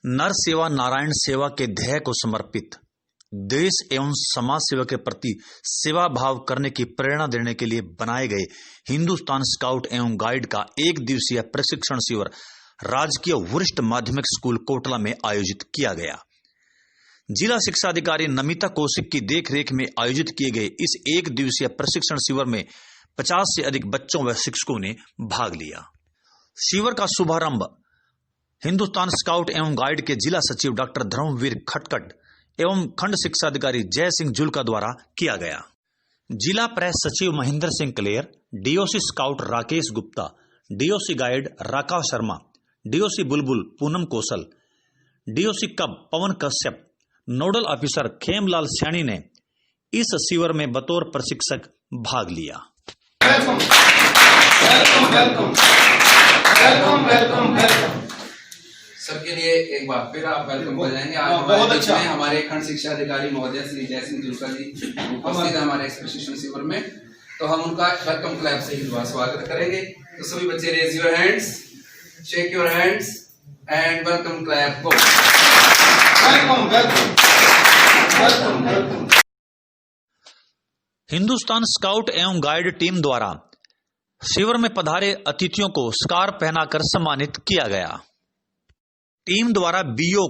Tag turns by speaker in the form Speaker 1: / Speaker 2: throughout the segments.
Speaker 1: नर सेवा नारायण सेवा के ध्येय को समर्पित देश एवं समाज सेवा के प्रति सेवा भाव करने की प्रेरणा देने के लिए बनाए गए हिंदुस्तान स्काउट एवं गाइड का एक दिवसीय प्रशिक्षण शिविर राजकीय वरिष्ठ माध्यमिक स्कूल कोटला में आयोजित किया गया। जिला शिक्षा अधिकारी नमिता कौशिक की देखरेख में आयोजित किए गए इस एक दिवसीय प्रशिक्षण शिविर में 50 से अधिक बच्चों व शिक्षकों ने भाग लिया। शिविर का शुभारंभ हिंदुस्तान स्काउट एवं गाइड के जिला सचिव डॉक्टर धर्मवीर खटकट एवं खंड शिक्षा अधिकारी जय सिंह जुल्का द्वारा किया गया। जिला प्रेस सचिव Mahendra Singh Kaler, DOC scout Rakesh Gupta, DOC guide Raka Sharma, DOC Bulbul Poonam Kaushal, DOC cub Pawan Kashyap, nodal officer Khemlal Saini ने इस शिविर में बतौर प्रशिक्षक भाग लिया।
Speaker 2: सबके लिए एक बार फिर आप वेलकम हो जाएंगे। आज हमारे बीच में हमारे खंड शिक्षा अधिकारी महोदय श्री जय सिंह जुल्का जी उपस्थित है हमारे प्रशिक्षण शिविर में, तो हम उनका वेलकम क्लैप से ही स्वागत करेंगे। तो सभी बच्चे raise your hands, shake your hands and welcome clap go. Welcome welcome welcome welcome.
Speaker 1: Hindustan scout एवं गाइड टीम द्वारा शिविर में पधारे अतिथियों को स्कार्फ पहनाकर सम्मानित किया गया। टीम द्वारा बीओ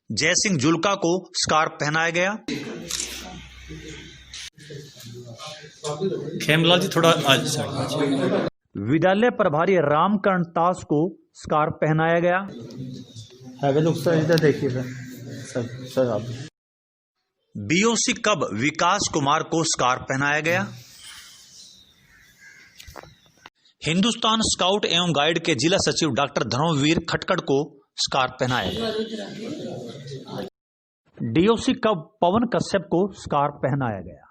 Speaker 1: जय सिंह जुल्का को स्कार्फ पहनाया गया। खेमलाल जी थोड़ा विद्यालय प्रभारी रामकर्ण दास को स्कार्फ पहनाया गया।
Speaker 3: देखिए सर आप
Speaker 1: बीओसी कब विकास कुमार को स्कार्फ पहनाया गया। हिंदुस्तान स्काउट एवं गाइड के जिला सचिव डॉक्टर धर्मवीर खटकट को स्कार्फ पहनाया गया। डीओसी कब पवन कश्यप को स्कार्फ पहनाया गया।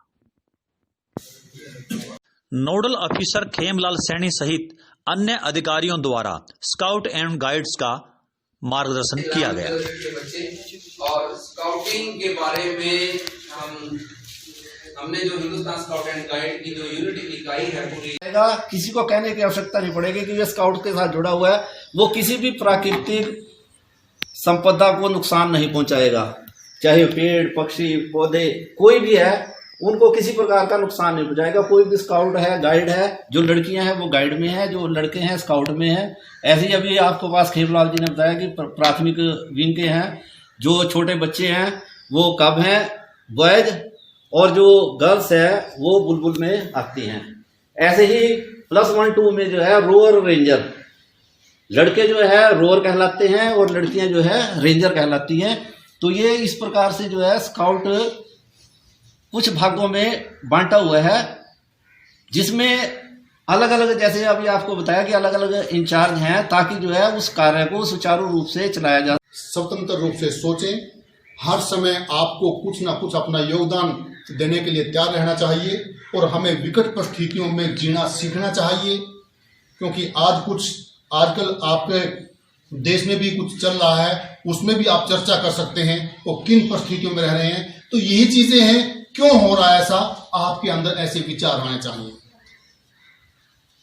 Speaker 1: नोडल ऑफिसर खेमलाल सैनी सहित अन्य अधिकारियों द्वारा स्काउट एंड गाइड्स का मार्गदर्शन किया गया।
Speaker 2: और स्काउटिंग के बारे में हमने जो हिंदुस्तान स्काउट एंड गाइड की जो यूनिट इकाई है पूरी,
Speaker 3: किसी को कहने की आवश्यकता नहीं पड़ेगी कि ये स्काउट के साथ जुड़ा हुआ है, वो किसी भी प्राकृतिक संपदा को नुकसान नहीं पहुंचाएगा। चाहे पेड़ पक्षी पौधे कोई भी है, उनको किसी प्रकार का नुकसान नहीं पहुंचाएगा। कोई भी स्काउट है गाइड है, जो लड़कियां हैं वो गाइड में है, जो लड़के हैं स्काउट में है। ऐसे ही अभी आपको पास खेमलाल जी ने बताया कि प्राथमिक विंग के हैं, जो छोटे बच्चे हैं वो कब हैं बॉयज, और जो गर्ल्स है वो बुलबुल में आती हैं। ऐसे ही +1 2 में जो है रोअर रेंजर, लड़के जो है रोअर कहलाते हैं और लड़कियां जो है रेंजर कहलाती हैं। तो ये इस प्रकार से जो है स्काउट कुछ भागों में बांटा हुआ है, जिसमें अलग अलग, जैसे अभी आपको बताया कि अलग अलग इंचार्ज हैं, ताकि जो है उस कार्य को सुचारू रूप से चलाया जा।
Speaker 4: स्वतंत्र रूप से सोचें, हर समय आपको कुछ ना कुछ अपना योगदान देने के लिए तैयार रहना चाहिए और हमें विकट परिस्थितियों में जीना सीखना चाहिए, क्योंकि आजकल आपके देश में भी कुछ चल रहा है, उसमें भी आप चर्चा कर सकते हैं और किन परिस्थितियों में रह रहे हैं। तो यही चीजें हैं, क्यों हो रहा है ऐसा, आपके अंदर ऐसे विचार आने चाहिए।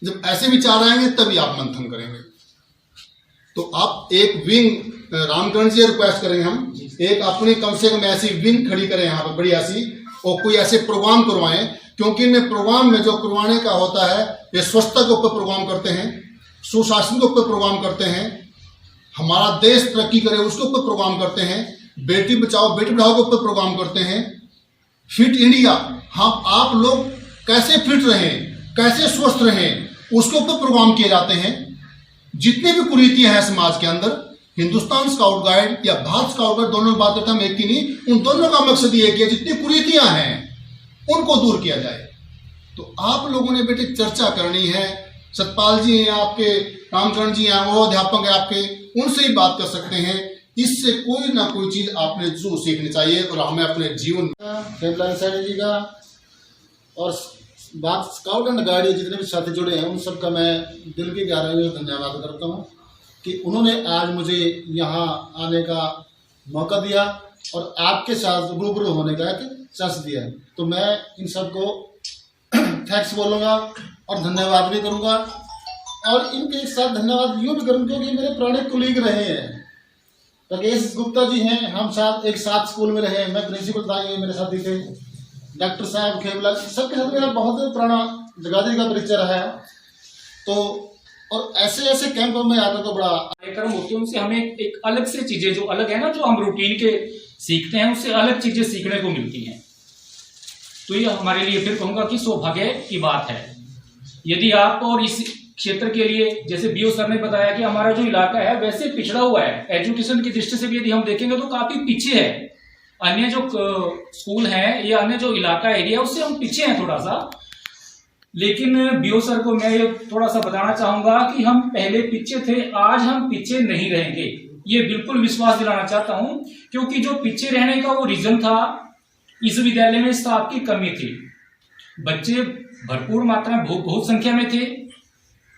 Speaker 4: जब ऐसे विचार आएंगे तभी आप मंथन करेंगे। तो आप एक विंग, रामकरण जी रिक्वेस्ट करेंगे हम, एक अपनी कम से कम ऐसी विंग खड़ी करें यहाँ पर बढ़िया सी, और कोई ऐसे प्रोग्राम करवाएं, क्योंकि इन प्रोग्राम में जो करवाने का होता है, ये स्वच्छता के ऊपर प्रोग्राम करते हैं, सुशासन के ऊपर प्रोग्राम करते हैं, हमारा देश तरक्की करे उसके ऊपर प्रोग्राम करते हैं, बेटी बचाओ बेटी पढ़ाओ के ऊपर प्रोग्राम करते हैं, फिट इंडिया, हम आप लोग कैसे फिट रहें, कैसे स्वस्थ रहें, उसके ऊपर प्रोग्राम किए जाते हैं। जितनी भी कुरीतियां हैं समाज के अंदर, हिंदुस्तान स्काउट गाइड या भारत स्काउट गाइड दोनों बात करते हैं, एक की नहीं, उन दोनों का मकसद ये कि जितनी कुरीतियां हैं उनको दूर किया जाए। तो आप लोगों ने बेटे चर्चा करनी है, सतपाल जी हैं आपके, रामकरण जी हैं, वो अध्यापक है आपके, उनसे ही बात कर सकते हैं। इससे कोई ना कोई चीज आपने जरूर सीखनी चाहिए और हमें अपने जीवन
Speaker 3: खेमलाल सैनी जी का और बात स्काउट एंड गाइड जितने भी साथी जुड़े हैं उन सबका मैं दिल की गहराइयों से धन्यवाद करता हूँ कि उन्होंने आज मुझे यहाँ आने का मौका दिया और आपके साथ रूबरू होने का एक चांस दिया। तो मैं इन सबको थैंक्स बोलूँगा और धन्यवाद भी करूँगा, और इनके साथ धन्यवाद यूँ भी करूँगा क्योंकि मेरे पुराने कुलीग रहे हैं।
Speaker 5: राकेश गुप्ता जी हैं, हम साथ एक साथ स्कूल में रहे, मैं प्रिंसिपल था, ये मेरे साथी थे, डॉक्टर साहब खेमला, सबके साथ मेरा बहुत पुराना जगाधरी का परिचय रहा है। तो और ऐसे ऐसे कैंप में आकर तो बड़ा
Speaker 6: कार्यक्रम होते हैं, उनसे हमें एक अलग से चीजें जो अलग है ना, जो हम रूटीन के सीखते हैं, उससे अलग चीजें सीखने को मिलती हैं। तो ये हमारे लिए फिर कहूंगा कि सौभाग्य की बात है। यदि आप और इस क्षेत्र के लिए, जैसे बीओ सर ने बताया कि हमारा जो इलाका है वैसे पिछड़ा हुआ है, एजुकेशन की दृष्टि से भी यदि हम देखेंगे तो काफी पीछे है। अन्य जो स्कूल हैं या अन्य जो इलाका एरिया उससे हम पीछे हैं थोड़ा सा। लेकिन बीओ सर को मैं ये थोड़ा सा बताना चाहूंगा कि हम पहले पीछे थे, आज हम पीछे नहीं रहेंगे, ये बिल्कुल विश्वास दिलाना चाहता हूं। क्योंकि जो पीछे रहने का वो रीजन था, इस विद्यालय में स्टाफ की कमी थी, बच्चे भरपूर मात्रा में बहुत संख्या में थे,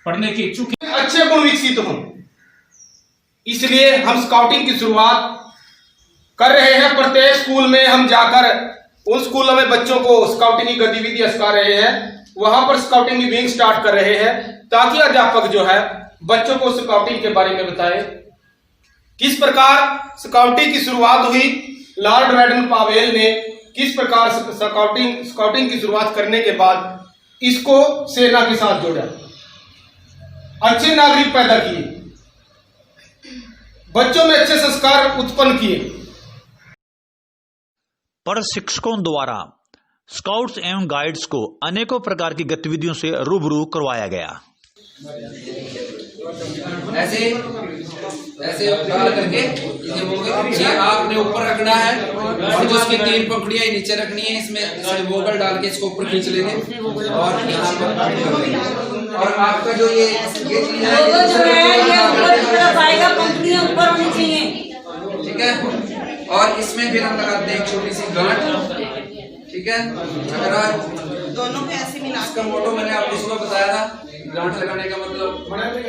Speaker 6: पढ़ने के इच्छुक
Speaker 7: अच्छे गुण विकसित हों, इसलिए हम स्काउटिंग की शुरुआत कर रहे हैं। प्रत्येक स्कूल में हम जाकर उन स्कूलों में बच्चों को स्काउटिंग की गतिविधियां सिखा रहे हैं, वहां पर स्काउटिंग की विंग स्टार्ट कर रहे हैं, ताकि अध्यापक जो है बच्चों को स्काउटिंग के बारे में बताए। किस प्रकार स्काउटिंग की शुरुआत हुई, लॉर्ड बैडन पावेल ने किस प्रकार स्काउटिंग की शुरुआत करने के बाद इसको सेना के साथ जोड़ा, अच्छे नागरिक पैदा किए, बच्चों में अच्छे संस्कार उत्पन्न किए।
Speaker 1: पर शिक्षकों द्वारा स्काउट्स एवं गाइड्स को अनेकों प्रकार की गतिविधियों से रूबरू करवाया गया।
Speaker 2: ऐसे डाल करके ये आपने ऊपर रखना है और जो इसकी 3 पंखुड़ियां नीचे रखनी है, इसमें वोगल डाल के इसको ऊपर खींच लेंगे और यहाँ पर और आपका जो ये चीज है ऊपर होनी चाहिए, ठीक है। और इसमें फिर हम लगाते हैं एक छोटी सी गांठ, ठीक है। अगर आप दोनों को ऐसे मिला, इसका मोटो मैंने आपको सुबह बताया था, गांठ लगाने का मतलब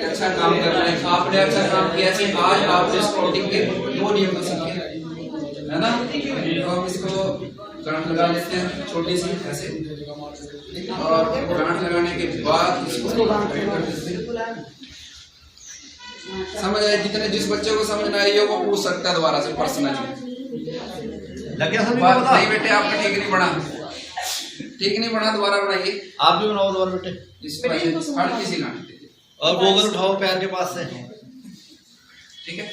Speaker 2: अच्छा काम कर रहे हैं, आपने अच्छा काम किया है। आज आपने स्काउटिंग के 2 नियम सीखे, है ना। तो हम इसको गांठ लगा लेते हैं छोटी सी ऐसे, और गांठ लगाने के बाद इसको समझ आए, जितने जिस बच्चे को समझ ना आई हो वो पूछ सकता है दोबारा से पर्सनली। नहीं बेटे आपका ठीक नहीं बना, ठीक नहीं बना, दोबारा बनाइए।
Speaker 3: आप भी बनाओ दोबारा बेटे,
Speaker 2: किसी गांठ
Speaker 3: और गोगल उठाओ पैर के पास से,
Speaker 2: ठीक है।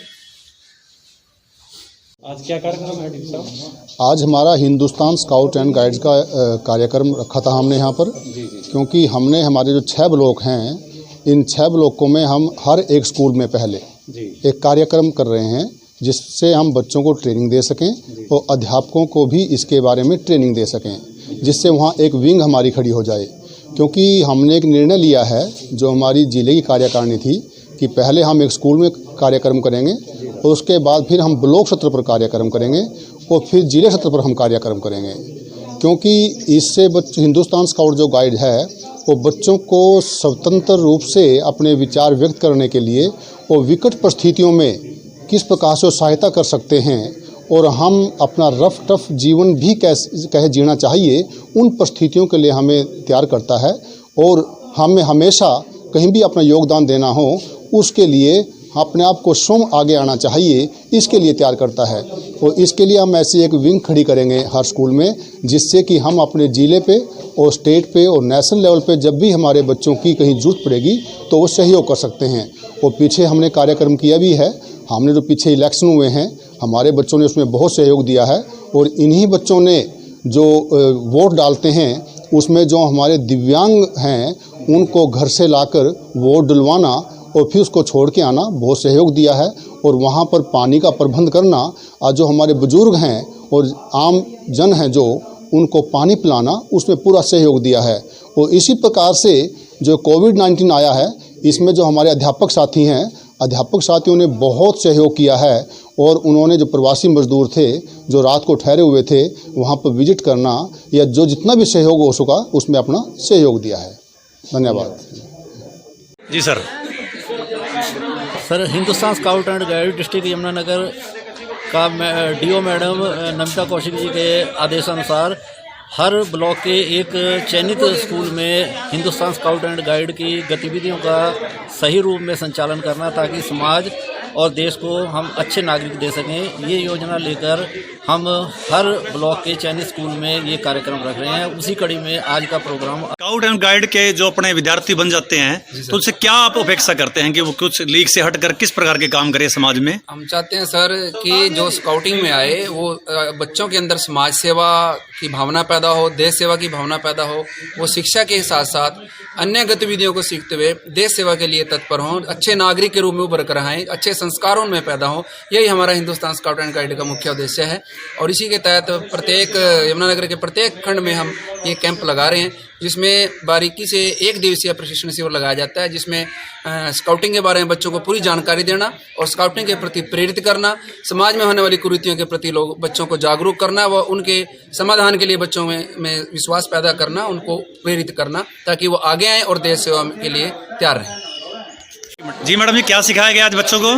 Speaker 6: आज क्या कार्यक्रम है डीपी साहब?
Speaker 4: आज हमारा हिंदुस्तान स्काउट एंड गाइड्स का कार्यक्रम रखा था हमने यहाँ पर, क्योंकि हमने हमारे जो 6 ब्लॉक हैं, इन 6 ब्लॉकों में हम हर एक स्कूल में पहले एक कार्यक्रम कर रहे हैं, जिससे हम बच्चों को ट्रेनिंग दे सकें और अध्यापकों को भी इसके बारे में ट्रेनिंग दे सकें, जिससे वहाँ एक विंग हमारी खड़ी हो जाए। क्योंकि हमने एक निर्णय लिया है, जो हमारी जिले की कार्यकारिणी थी, कि पहले हम एक स्कूल में कार्यक्रम करेंगे और उसके बाद फिर हम ब्लॉक स्तर पर कार्यक्रम करेंगे और फिर जिले स्तर पर हम कार्यक्रम करेंगे। क्योंकि इससे हिंदुस्तान स्काउट जो गाइड है वो बच्चों को स्वतंत्र रूप से अपने विचार व्यक्त करने के लिए और विकट परिस्थितियों में किस प्रकार से सहायता कर सकते हैं और हम अपना रफ टफ जीवन भी कैसे जीना चाहिए, उन परिस्थितियों के लिए हमें तैयार करता है। और हमें हमेशा कहीं भी अपना योगदान देना हो, उसके लिए अपने आप को स्वयं आगे आना चाहिए, इसके लिए तैयार करता है। और इसके लिए हम ऐसी एक विंग खड़ी करेंगे हर स्कूल में, जिससे कि हम अपने ज़िले पे और स्टेट पे और नेशनल लेवल पे जब भी हमारे बच्चों की कहीं जरूरत पड़ेगी तो वो सहयोग कर सकते हैं। और पीछे हमने कार्यक्रम किया भी है, हमने जो पीछे इलेक्शन हुए हैं, हमारे बच्चों ने उसमें बहुत सहयोग दिया है। और इन्हीं बच्चों ने जो वोट डालते हैं, उसमें जो हमारे दिव्यांग हैं उनको घर से लाकर वोट डलवाना और फिर उसको छोड़ के आना बहुत सहयोग दिया है। और वहाँ पर पानी का प्रबंध करना, आज जो हमारे बुजुर्ग हैं और आम जन हैं जो उनको पानी पिलाना, उसमें पूरा सहयोग दिया है। और इसी प्रकार से जो कोविड-19 आया है, इसमें जो हमारे अध्यापक साथी हैं, अध्यापक साथियों ने बहुत सहयोग किया है। और उन्होंने जो प्रवासी मजदूर थे जो रात को ठहरे हुए थे, वहाँ पर विजिट करना या जो जितना भी सहयोग हो सका उसमें अपना सहयोग दिया है। धन्यवाद
Speaker 1: जी sir.
Speaker 3: Sir, Hindustan scout and guide district Yamunanagar का डीओ मैडम नमिता कौशिक जी के आदेशानुसार हर ब्लॉक के एक चयनित स्कूल में हिंदुस्तान स्काउट एंड गाइड की गतिविधियों का सही रूप में संचालन करना, ताकि समाज और देश को हम अच्छे नागरिक दे सकें। ये योजना लेकर हम हर ब्लॉक के चयनित स्कूल में ये कार्यक्रम रख रहे हैं। उसी कड़ी में आज का प्रोग्राम।
Speaker 1: स्काउट एंड गाइड के जो अपने विद्यार्थी बन जाते हैं तो उससे क्या आप अपेक्षा करते हैं कि वो कुछ लीग से हटकर किस प्रकार के काम करे समाज में?
Speaker 2: हम चाहते हैं सर कि जो स्काउटिंग में आए वो बच्चों के अंदर समाज सेवा की भावना पैदा हो, देश सेवा की भावना पैदा हो। वो शिक्षा के साथ साथ अन्य गतिविधियों को सीखते हुए देश सेवा के लिए तत्पर हों, अच्छे नागरिक के रूप में उभर कर आएं, अच्छे संस्कारों में पैदा हो। यही हमारा हिंदुस्तान स्काउट एंड गाइड का मुख्य उद्देश्य है। और इसी के तहत प्रत्येक यमुनानगर के प्रत्येक खंड में हम ये कैंप लगा रहे हैं, जिसमें बारीकी से 1 दिवसीय प्रशिक्षण शिविर लगाया जाता है, जिसमें स्काउटिंग के बारे में बच्चों को पूरी जानकारी देना और स्काउटिंग के प्रति प्रेरित करना, समाज में होने वाली कुरीतियों के प्रति लोग बच्चों को जागरूक करना व उनके समाधान के लिए बच्चों में विश्वास पैदा करना, उनको प्रेरित करना, ताकि वो आगे आएँ और देश सेवा के लिए तैयार रहें।
Speaker 1: जी मैडम, ये क्या सिखाया गया आज बच्चों को?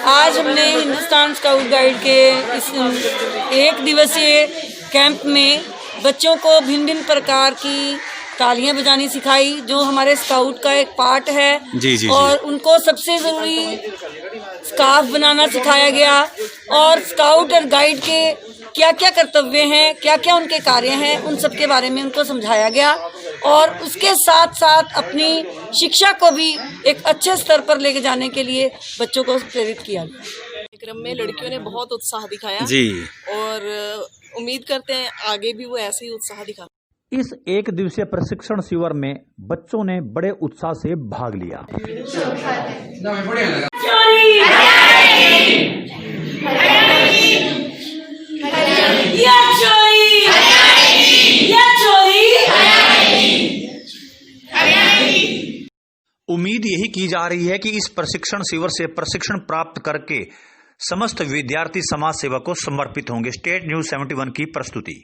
Speaker 8: आज हमने हिंदुस्तान स्काउट गाइड के इस 1 दिवसीय कैंप में बच्चों को भिन्न भिन्न प्रकार की तालियां बजानी सिखाई, जो हमारे स्काउट का एक पार्ट है।
Speaker 1: जी।
Speaker 8: और उनको सबसे जरूरी स्कार्फ बनाना सिखाया गया और स्काउट और गाइड के क्या क्या कर्तव्य हैं, क्या क्या उनके कार्य हैं, उन सब के बारे में उनको समझाया गया। और उसके साथ साथ अपनी शिक्षा को भी एक अच्छे स्तर पर लेके जाने के लिए बच्चों को प्रेरित किया गया।
Speaker 9: कार्यक्रम में लड़कियों ने बहुत उत्साह दिखाया
Speaker 1: जी,
Speaker 9: और उम्मीद करते हैं आगे भी वो ऐसे ही उत्साह दिखा।
Speaker 1: इस 1 दिवसीय प्रशिक्षण शिविर में बच्चों ने बड़े उत्साह से भाग लिया। उम्मीद यही की जा रही है कि इस प्रशिक्षण शिविर से प्रशिक्षण प्राप्त करके समस्त विद्यार्थी समाज सेवा को समर्पित होंगे। स्टेट न्यूज 71 की प्रस्तुति।